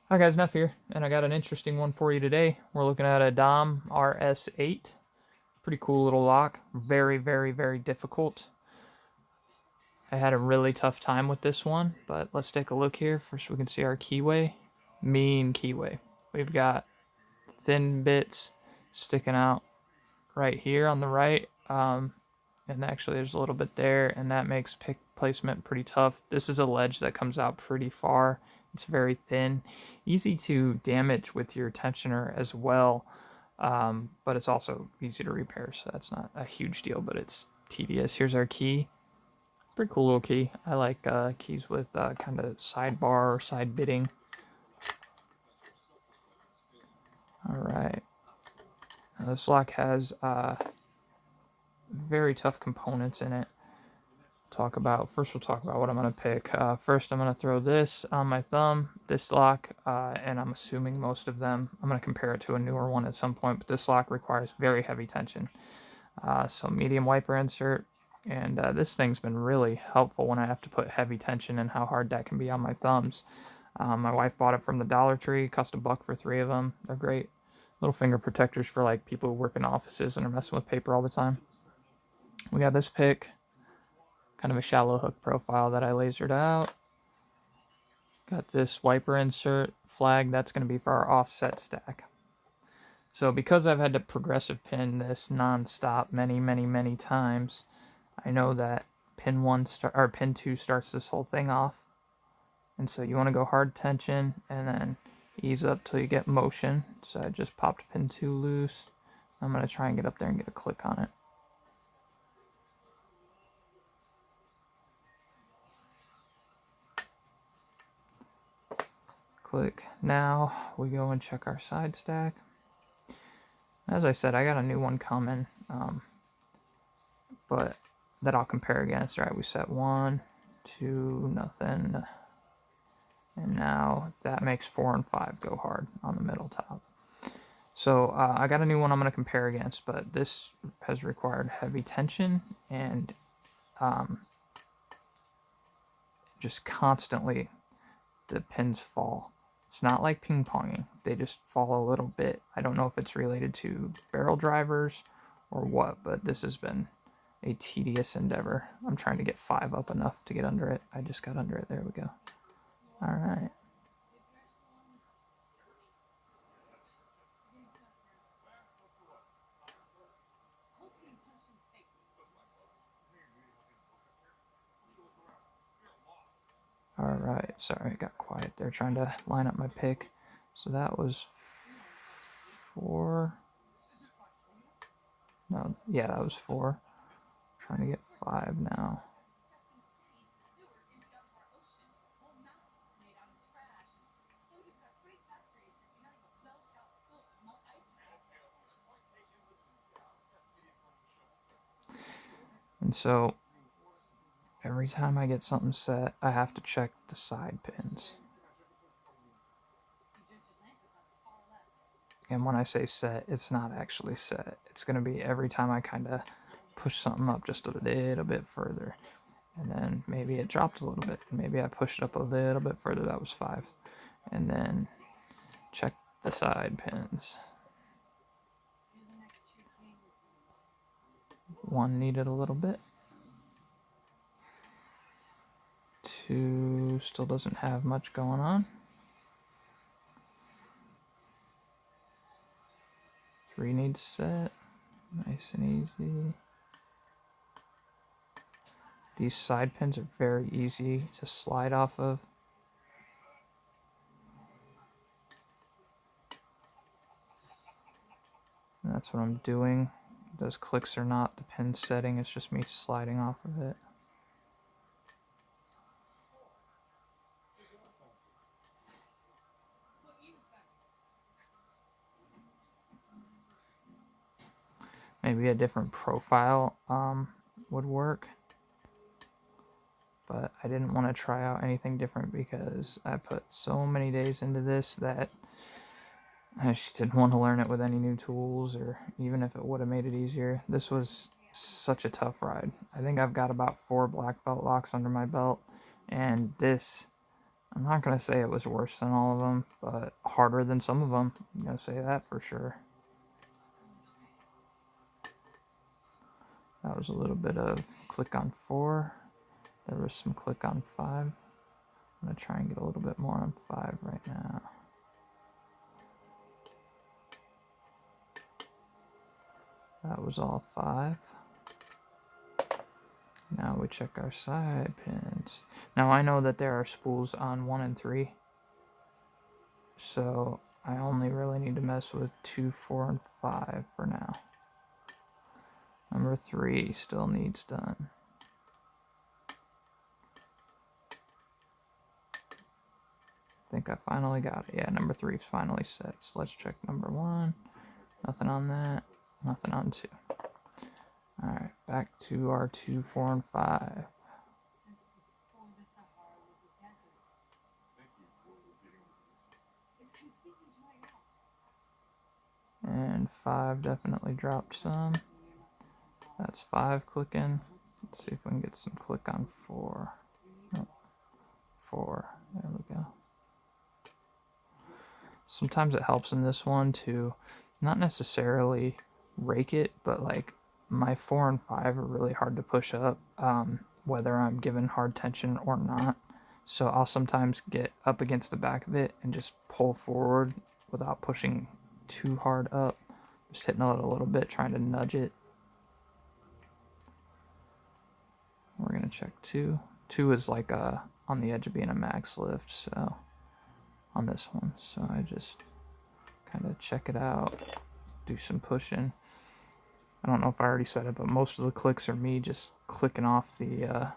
Hi guys, Neff here, and I got an interesting one for you today. We're looking at a Dom RS8. Pretty cool little lock. Very, very, very difficult. I had a really tough time with this one, but let's take a look here. First we can see our keyway. Mean keyway. We've got thin bits sticking out right here on the right. And actually there's a little bit there, and that makes pick placement pretty tough. This is a ledge that comes out pretty far. It's very thin, easy to damage with your tensioner as well, but it's also easy to repair, so that's not a huge deal, but it's tedious. Here's our key. Pretty cool little key. I like keys with kind of sidebar or side bitting. All right. Now this lock has very tough components in it. First we'll talk about what I'm going to pick. First I'm going to throw this on my thumb, this lock, and I'm assuming most of them, I'm going to compare it to a newer one at some point, but this lock requires very heavy tension. So medium wiper insert, and this thing's been really helpful when I have to put heavy tension and how hard that can be on my thumbs. My wife bought it from the Dollar Tree, cost $1 for 3 of them. They're great. Little finger protectors for like people who work in offices and are messing with paper all the time. We got this pick. Kind of a shallow hook profile that I lasered out. Got this wiper insert flag. That's going to be for our offset stack. So because I've had to progressive pin this non-stop many times, I know that pin 2 starts this whole thing off. And so you want to go hard tension and then ease up till you get motion. So I just popped pin 2 loose. I'm going to try and get up there and get a click on it. Click. Now we go and check our side stack. As I said, I got a new one coming, but that I'll compare against. All right, we set 1, 2, nothing, and now that makes 4 and 5 go hard on the middle top. So I got a new one I'm going to compare against, but this has required heavy tension and just constantly the pins fall. It's not like ping ponging. They just fall a little bit. I don't know if it's related to barrel drivers or what, but this has been a tedious endeavor. I'm trying to get 5 up enough to get under it. I just got under it. There we go. All right. All right. Sorry, I got quiet there trying to line up my pick. So that was 4. No, yeah, that was 4. Trying to get 5 now. And so every time I get something set, I have to check the side pins. And when I say set, it's not actually set. It's going to be every time I kind of push something up just a little bit further. And then maybe it dropped a little bit. Maybe I pushed up a little bit further. That was 5. And then check the side pins. 1 needed a little bit. 2 still doesn't have much going on. 3 needs set. Nice and easy. These side pins are very easy to slide off of. And that's what I'm doing. Those clicks are not the pin setting, it's just me sliding off of it. Maybe a different profile would work. But I didn't want to try out anything different because I put so many days into this that I just didn't want to learn it with any new tools, or even if it would have made it easier. This was such a tough ride. I think I've got about 4 black belt locks under my belt, and this I'm not going to say it was worse than all of them, but harder than some of them. I'm going to say that for sure. That was a little bit of click on 4. There was some click on 5. I'm going to try and get a little bit more on 5 right now. That was all 5. Now we check our side pins. Now I know that there are spools on 1 and 3. So I only really need to mess with 2, 4, and 5 for now. Number 3 still needs done. I think I finally got it. Yeah, number 3 is finally set. So let's check number 1. Nothing on that. Nothing on 2. Alright, back to our 2, 4, and 5. And 5 definitely dropped some. That's 5 clicking. Let's see if we can get some click on 4. Oh, 4. There we go. Sometimes it helps in this one to not necessarily rake it, but like my 4 and 5 are really hard to push up, whether I'm given hard tension or not. So I'll sometimes get up against the back of it and just pull forward without pushing too hard up. Just hitting it a little bit, trying to nudge it. We're going to check 2. 2 is like on the edge of being a max lift, so on this one. So I just kind of check it out, do some pushing. I don't know if I already said it, but most of the clicks are me just clicking off the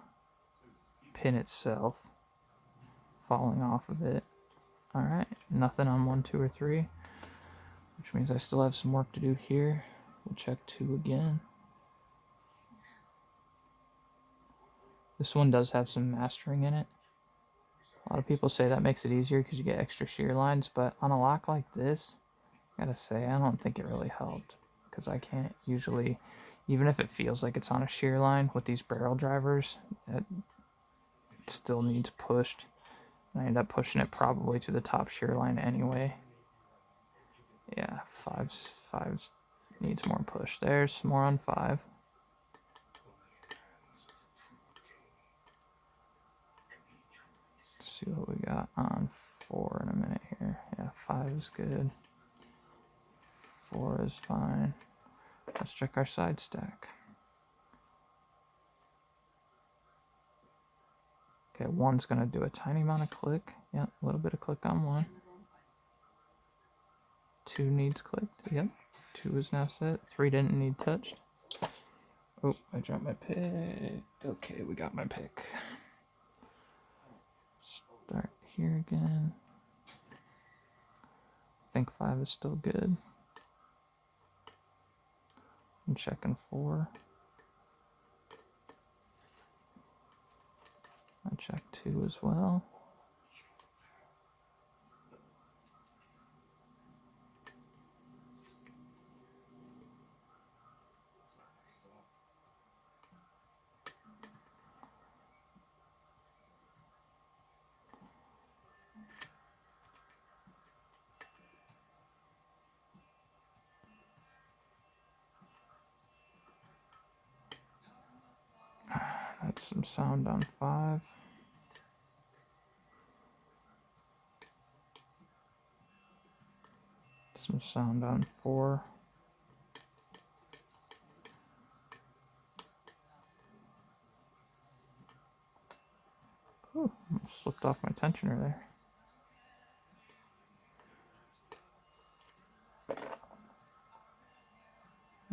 pin itself, falling off of it. Alright, nothing on 1, 2, or 3, which means I still have some work to do here. We'll check 2 again. This one does have some mastering in it. A lot of people say that makes it easier because you get extra shear lines, but on a lock like this, I gotta say, I don't think it really helped, because I can't usually, even if it feels like it's on a shear line with these barrel drivers, it still needs pushed. I end up pushing it probably to the top shear line anyway. Yeah, 5's needs more push. There's more on 5. Let's see what we got on 4 in a minute here. Yeah, 5 is good. 4 is fine. Let's check our side stack. Okay, 1's going to do a tiny amount of click. Yep, a little bit of click on 1. 2 needs clicked. Yep, 2 is now set. 3 didn't need touched. Oh, I dropped my pick. Okay, we got my pick. Start here again. I think 5 is still good. I'm checking 4. I check 2 as well. That's some sound on 5. Some sound on 4. Ooh, slipped off my tensioner there.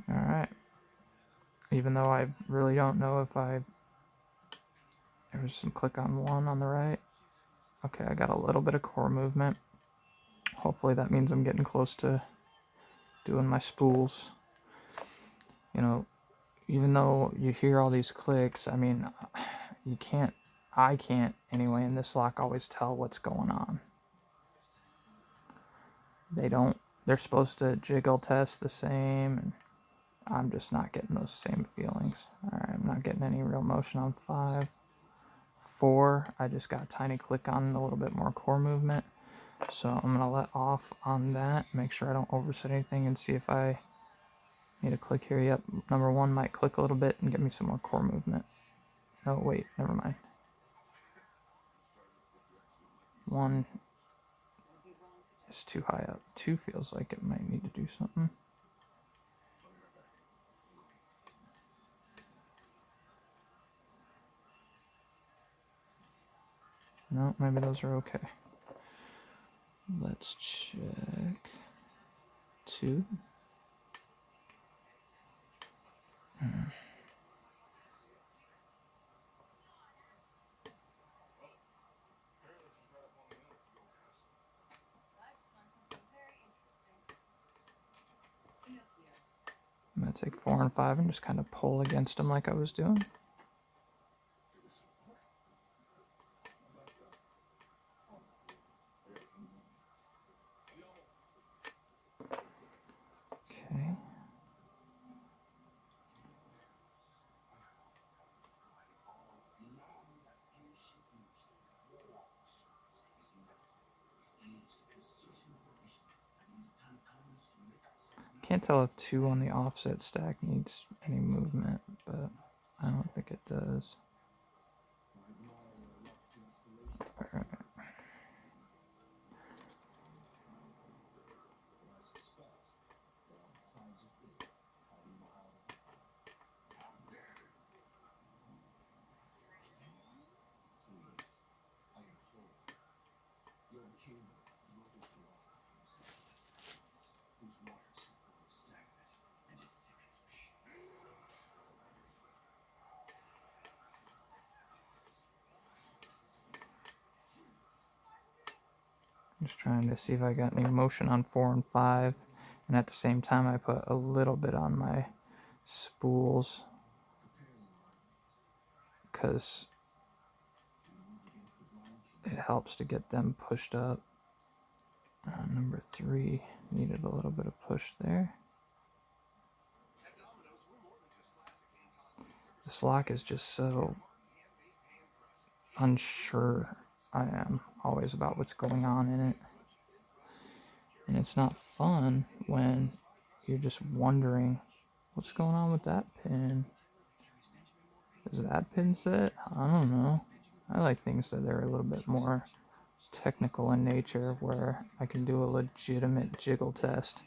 Alright. Even though I really don't know if there's some click on 1 on the right. Okay, I got a little bit of core movement. Hopefully that means I'm getting close to doing my spools. You know, even though you hear all these clicks, I mean, I can't anyway in this lock always tell what's going on. They're supposed to jiggle test the same, and I'm just not getting those same feelings. Alright, I'm not getting any real motion on 5. 4, I just got a tiny click on a little bit more core movement. So I'm going to let off on that, make sure I don't overset anything, and see if I need a click here. Yep, number 1 might click a little bit and get me some more core movement. Oh, wait, never mind. 1 is too high up. 2 feels like it might need to do something. No, maybe those are okay. Let's check 2. I'm going to take 4 and 5 and just kind of pull against them like I was doing. Okay. Can't tell if 2 on the offset stack needs any movement, but I don't think it does. All right. Just trying to see if I got any motion on 4 and 5, and at the same time I put a little bit on my spools because it helps to get them pushed up. Number 3 needed a little bit of push there. This lock is just so unsure I am always about what's going on in it. And it's not fun when you're just wondering what's going on with that pin. Is that pin set? I don't know. I like things that are a little bit more technical in nature where I can do a legitimate jiggle test.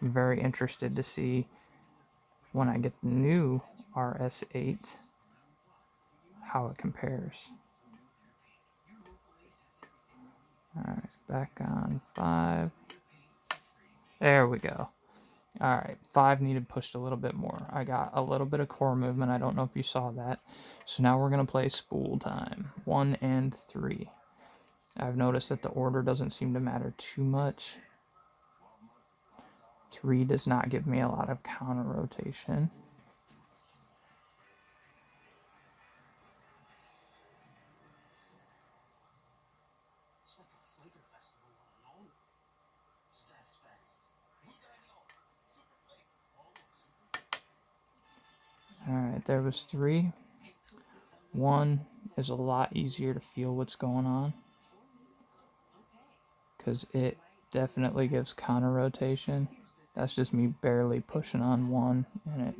I'm very interested to see when I get the new RS8 how it compares. Alright, back on 5. There we go. Alright, 5 needed pushed a little bit more. I got a little bit of core movement. I don't know if you saw that. So now we're going to play spool time. 1 and 3. I've noticed that the order doesn't seem to matter too much. 3 does not give me a lot of counter rotation. Alright, there was 3. 1 is a lot easier to feel what's going on because it definitely gives counter rotation. That's just me barely pushing on 1 and it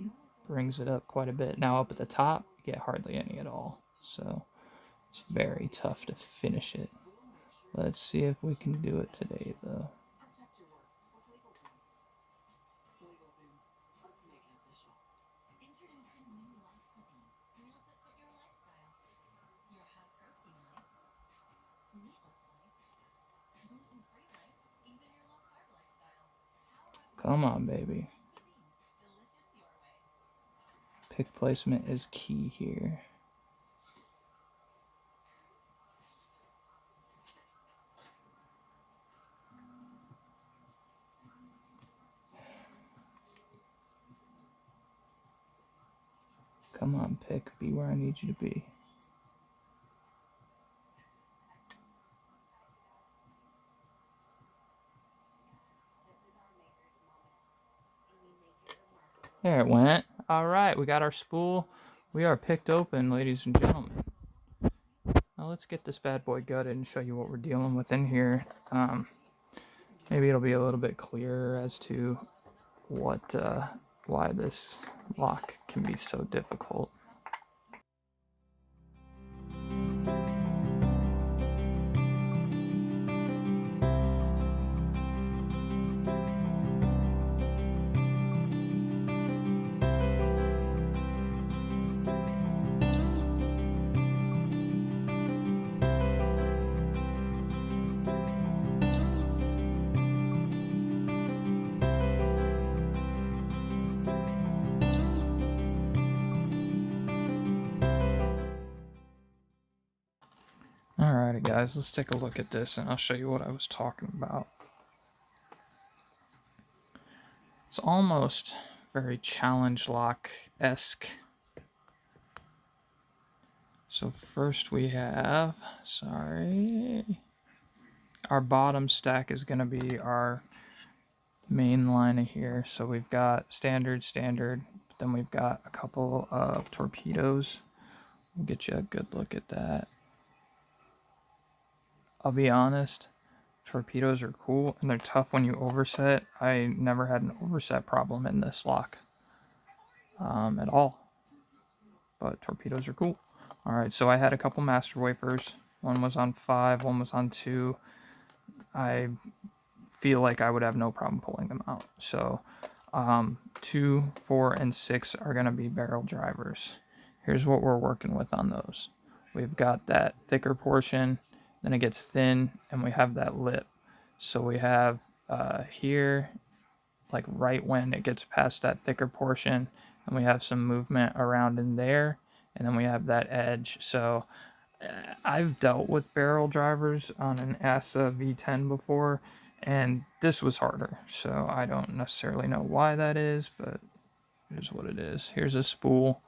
brings it up quite a bit. Now up at the top, you get hardly any at all. So it's very tough to finish it. Let's see if we can do it today though. Come on, baby. Pick placement is key here. Come on, pick. Be where I need you to be. There it went. All right, we got our spool. We are picked open, ladies and gentlemen. let's get this bad boy gutted and show you what we're dealing with in here. Maybe it'll be a little bit clearer as to what why this lock can be so difficult. Alrighty guys, let's take a look at this and I'll show you what I was talking about. It's almost very challenge lock-esque. So first we have, our bottom stack is going to be our main line of here. So we've got standard, but then we've got a couple of torpedoes. We'll get you a good look at that. I'll be honest, torpedoes are cool and they're tough when you overset. I never had an overset problem in this lock at all, but torpedoes are cool. Alright, so I had a couple master wafers. One was on 5, one was on 2. I feel like I would have no problem pulling them out. So 2, 4, and 6 are going to be barrel drivers. Here's what we're working with on those. We've got that thicker portion, then it gets thin, and we have that lip. So we have here, like right when it gets past that thicker portion, and we have some movement around in there, and then we have that edge. So I've dealt with barrel drivers on an ASA V10 before, and this was harder. So I don't necessarily know why that is, but here's what it is. Here's a spool.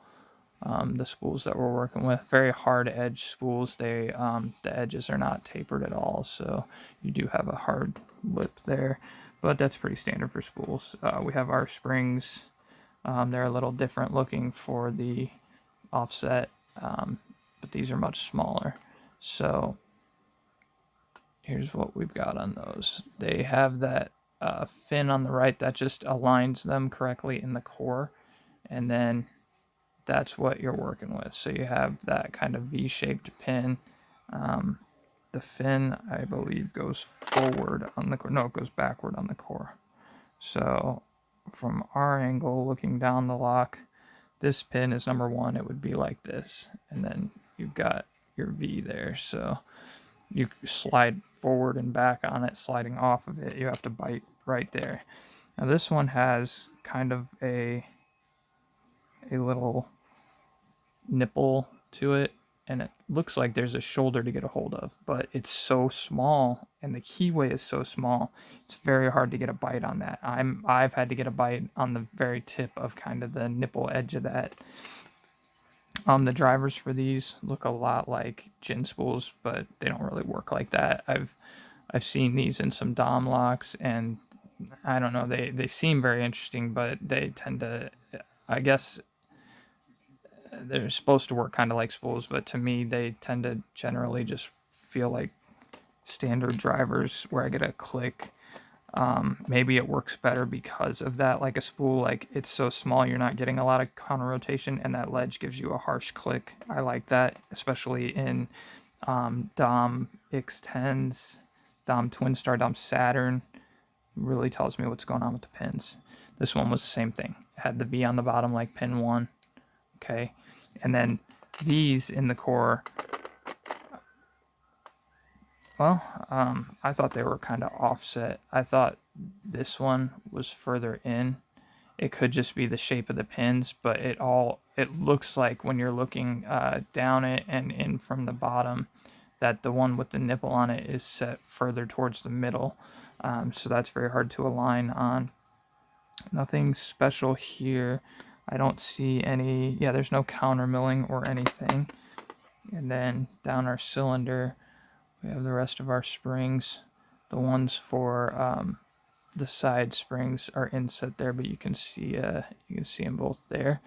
The spools that we're working with, very hard edge spools. They the edges are not tapered at all, so you do have a hard lip there, but that's pretty standard for spools. We have our springs. They're a little different looking for the offset, but these are much smaller. So here's what we've got on those. They have that fin on the right that just aligns them correctly in the core, and then that's what you're working with. So you have that kind of V-shaped pin. The fin, I believe, goes forward on the core. No, it goes backward on the core. So from our angle, looking down the lock, this pin is number 1. It would be like this. And then you've got your V there. So you slide forward and back on it, sliding off of it. You have to bite right there. Now this one has kind of a little nipple to it, and it looks like there's a shoulder to get a hold of, but it's so small and the keyway is so small, it's very hard to get a bite on that. I've had to get a bite on the very tip of kind of the nipple edge of that. The drivers for these look a lot like gin spools, but they don't really work like that. I've seen these in some Dom locks, and I don't know, they seem very interesting, but they tend to, I guess they're supposed to work kind of like spools, but to me they tend to generally just feel like standard drivers where I get a click. Maybe it works better because of that, like a spool, like it's so small you're not getting a lot of counter rotation, and that ledge gives you a harsh click. I like that, especially in Dom X10s, Dom Twin Star, Dom Saturn. Really tells me what's going on with the pins. This one was the same thing. It had the V on the bottom like pin 1. Okay, and then these in the core, well, I thought they were kind of offset. I thought this one was further in. It could just be the shape of the pins, but it looks like when you're looking down it and in from the bottom, that the one with the nipple on it is set further towards the middle. So that's very hard to align on. Nothing special here. I don't see any, yeah, there's no counter milling or anything. And then down our cylinder, we have the rest of our springs. The ones for the side springs are inset there, but you can see them both there.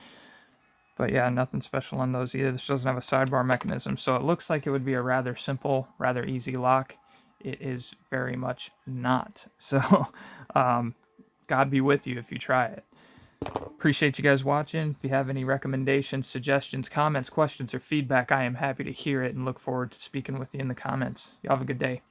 But yeah, nothing special on those either. This doesn't have a sidebar mechanism, so it looks like it would be a rather simple, rather easy lock. It is very much not. So God be with you if you try it. Appreciate you guys watching. If you have any recommendations, suggestions, comments, questions, or feedback, I am happy to hear it and look forward to speaking with you in the comments. Y'all have a good day.